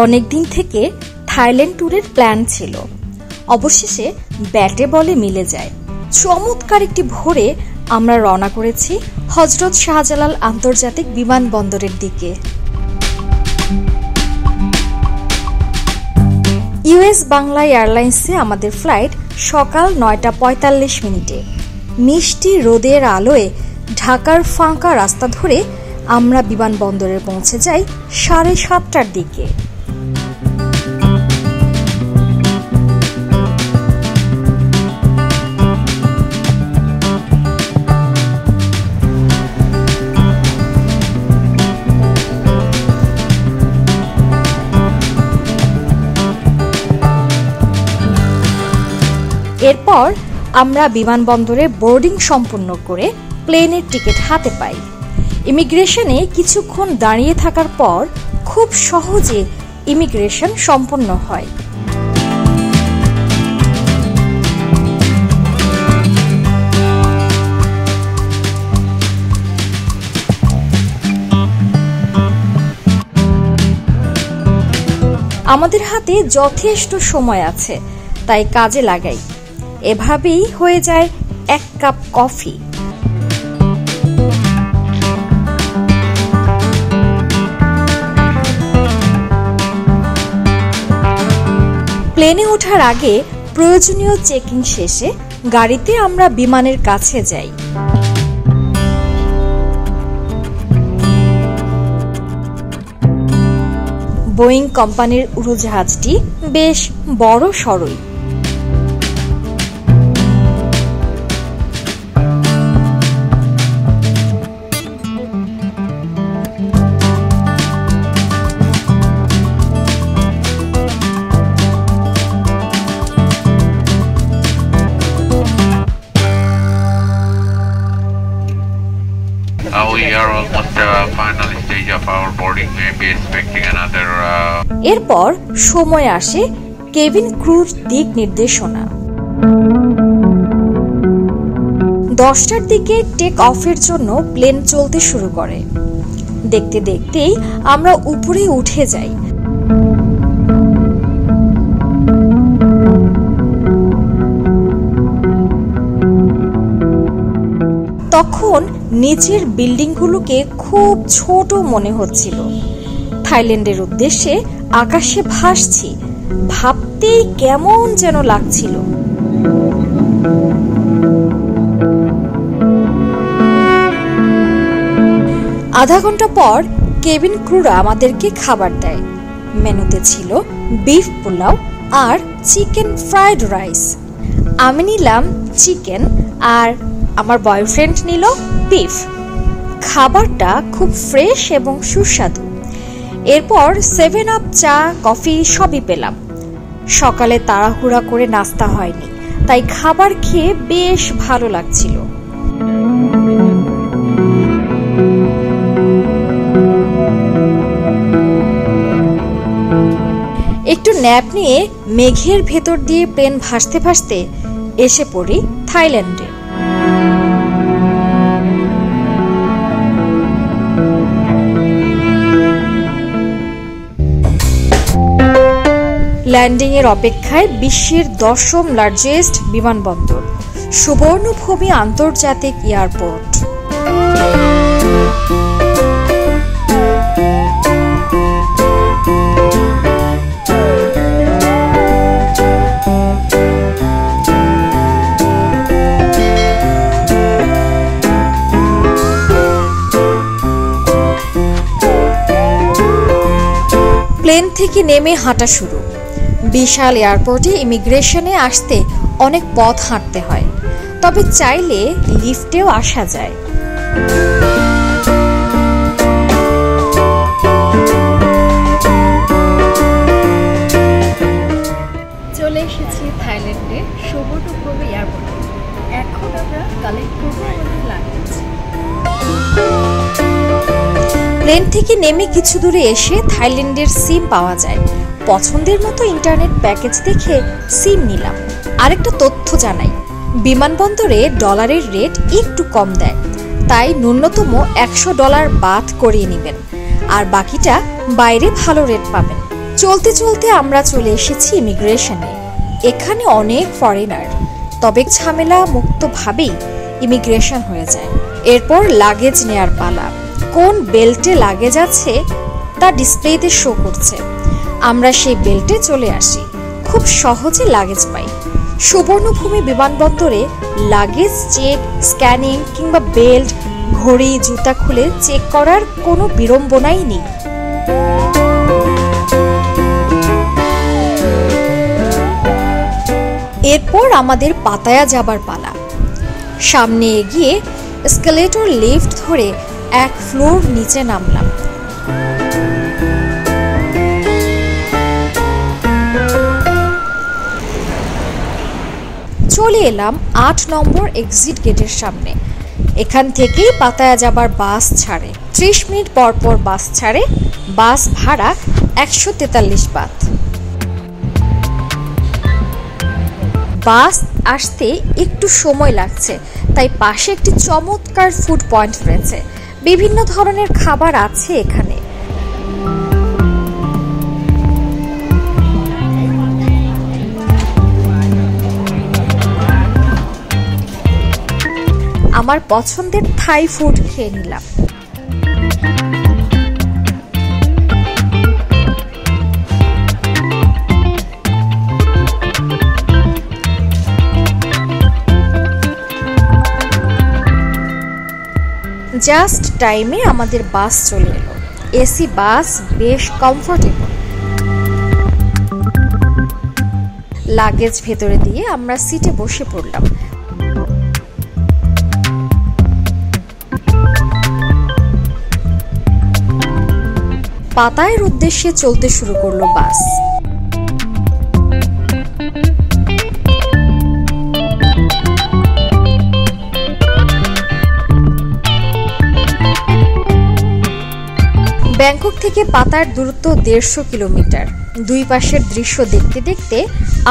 অনেক দিন থেকে থাইল্যান্ড ট্যুরের প্ল্যান ছিল, অবশেষে ব্যাটে বলে মিলে যায়। চমৎকার একটি ভোরে আমরা রওনা করেছি হযরত শাহজালাল আন্তর্জাতিক বিমানবন্দরের দিকে। ইউএস বাংলা এয়ারলাইন্সে আমাদের ফ্লাইট সকাল 9টা 45 মিনিটে। মিষ্টি রোদের আলোয় ঢাকার ফাঁকা রাস্তা ধরে আমরা বিমানবন্দরে পৌঁছে যাই 7:30টার দিকে। এরপর আমরা বিমানবন্দরে বোর্ডিং সম্পন্ন করে প্লেনের টিকিট হাতে পাই। ইমিগ্রেশনে কিছুক্ষণ দাঁড়িয়ে থাকার পর খুব সহজে ইমিগ্রেশন সম্পন্ন হয়। আমাদের হাতে যথেষ্ট সময় আছে, তাই কাজে লাগাই। এভাবেই হয়ে যায় 1 কাপ কফি। প্লেনে ওঠার আগে প্রয়োজনীয় চেকিং শেষে গাড়িতে আমরা বিমানের কাছে যাই। বোয়িং কোম্পানির উড়োজাহাজটি বেশ বড় সড়ই। We are almost final stage of our boarding. Maybe expecting another. এরপর সময় আসে কেবিন ক্রুর দিক নির্দেশনা। 10টার দিকে টেক অফের জন্য প্লেন চলতে শুরু করে। দেখতে দেখতেই আমরা উপরে উঠে যাই। তখন নিচের বিল্ডিংগুলোকে খুব ছোট মনে হচ্ছিল। থাইল্যান্ডের উদ্দেশ্যে আকাশে ভাসছি, ভাবতেই কেমন যেন লাগছিল। আধা ঘন্টা পর কেবিন ক্রুরা আমাদেরকে খাবার দেয়। মেনুতে ছিল বিফ পোলাও আর চিকেন ফ্রাইড রাইস। আমি নিলাম চিকেন আর আমার বয়ফ্রেন্ড নিল বিফ। খাবারটা খুব ফ্রেশ এবং সুস্বাদু। এরপর 7 আপ, চা, কফি সবই পেলাম। সকালে তাড়াহুড়া করে নাস্তা হয়নি, তাই খাবার খেয়ে বেশ ভালো লাগছিল। একটু ন্যাপ নিয়ে মেঘের ভেতর দিয়ে প্লেন ভাসতে ভাসতে এসে পড়ি থাইল্যান্ডে। ল্যান্ডিং এর অপেক্ষায় বিশ্বের 10ম লার্জেস্ট বিমানবন্দর সুবর্ণভূমি আন্তর্জাতিক এয়ারপোর্ট। প্লেন থেকে নেমে হাঁটা শুরু। বিশাল এয়ারপোর্টে ইমিগ্রেশনে আসতে অনেক পথ হাঁটতে হয়, তবে চাইলে লিফটেও আসা যায়। চলে এসেছি থাইল্যান্ডে সুবর্ণভূমি এয়ারপোর্টে। এখন আমরা কালেক্ট করব আমাদের লাগেজ। প্লেন থেকে নেমে কিছু দূরে এসে থাইল্যান্ডের সিম পাওয়া যায়। পছন্দের মতো ইন্টারনেট প্যাকেজ দেখে সিম নিলাম। আরেকটা তথ্য জানাই, বিমানবন্দরে ডলারের রেট একটু কম দেয়, তাই ন্যূনতম $100 বাদ করিয়ে নেবেন, আর বাকিটা বাইরে ভালো রেট পাবেন। চলতে চলতে আমরা চলে এসেছি ইমিগ্রেশনে। এখানে অনেক ফরেনার, তবে ঝামেলা মুক্তভাবেই ইমিগ্রেশন হয়ে যায়। এরপর লাগেজ নেয়ার পালা। কোন বেল্টে লাগেজ আছে তা ডিসপ্লেতে শো করছে। আমরা সেই বেল্টে চলে আসি, খুব সহজে লাগেজ পাই। সুবর্ণভূমি বিমানবন্দরে লাগেজ চেক, স্ক্যানিং কিংবা বেল্ট, ঘড়ি, জুতা খুলে চেক করার কোনো বিড়ম্বনাই নেই। এরপর আমাদের পাতায়া যাবার পালা। সামনে এগিয়ে এসকেলেটর লিফট ধরে এক ফ্লোর নিচে নামলাম। চলে এলাম 8 নম্বর এক্সিট গেটের সামনে। এখান থেকেই পাতায়া যাবার বাস ছাড়ে। 30 মিনিট পর পর বাস ছাড়ে। বাস ভাড়া 143 বাত। বাস আসতে একটু সময় লাগছে, তাই পাশে একটি চমৎকার ফুড পয়েন্ট রয়েছে। বিভিন্ন ধরনের খাবার আছে এখানে। আমার পছন্দের থাই ফুড খেয়ে নিলাম। জাস্ট টাইমে আমাদের বাস চলে এলো। এসি বাস, বেশ কমফোর্টেবল। লাগেজ ভেতরে দিয়ে আমরা সিটে বসে পড়লাম। পাতায়ের উদ্দেশ্যে চলতে শুরু করলো বাস। ব্যাংকক থেকে পাতায়ার দূরত্ব 150 কিলোমিটার। দুই পাশের দৃশ্য দেখতে দেখতে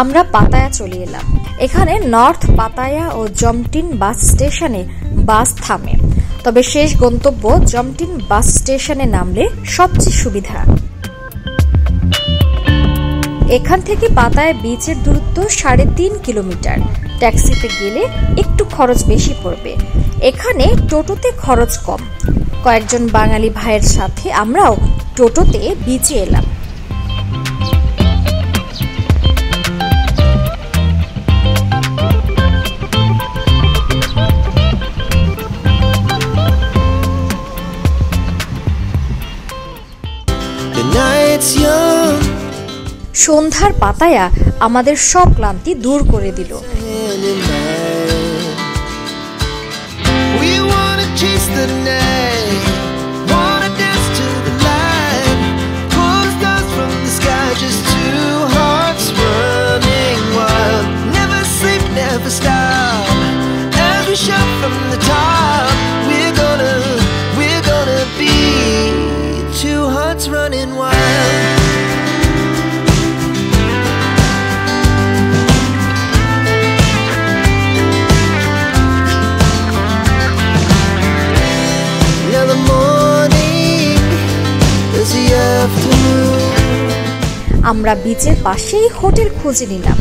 আমরা পাতায়া চলে এলাম। এখানে নর্থ পাতায়া ও জমটিন বাস স্টেশনে বাস থামে, তবে শেষ গন্তব্য জমটিন বাস স্টেশনে নামলে সবচেয়ে সুবিধা। এখান থেকে পাতায়া বিচের দূরত্ব 3.5 কিলোমিটার। ট্যাক্সিতে গেলে একটু খরচ বেশি পড়বে। এখানে টোটোতে খরচ কম। কয়েকজন বাঙালি ভাইয়ের সাথে আমরাও টোটোতে বিচে এলাম। সন্ধ্যার পাতায়া আমাদের সব ক্লান্তি দূর করে দিল। আমরা বিচের পাশেই হোটেল খুঁজে নিলাম।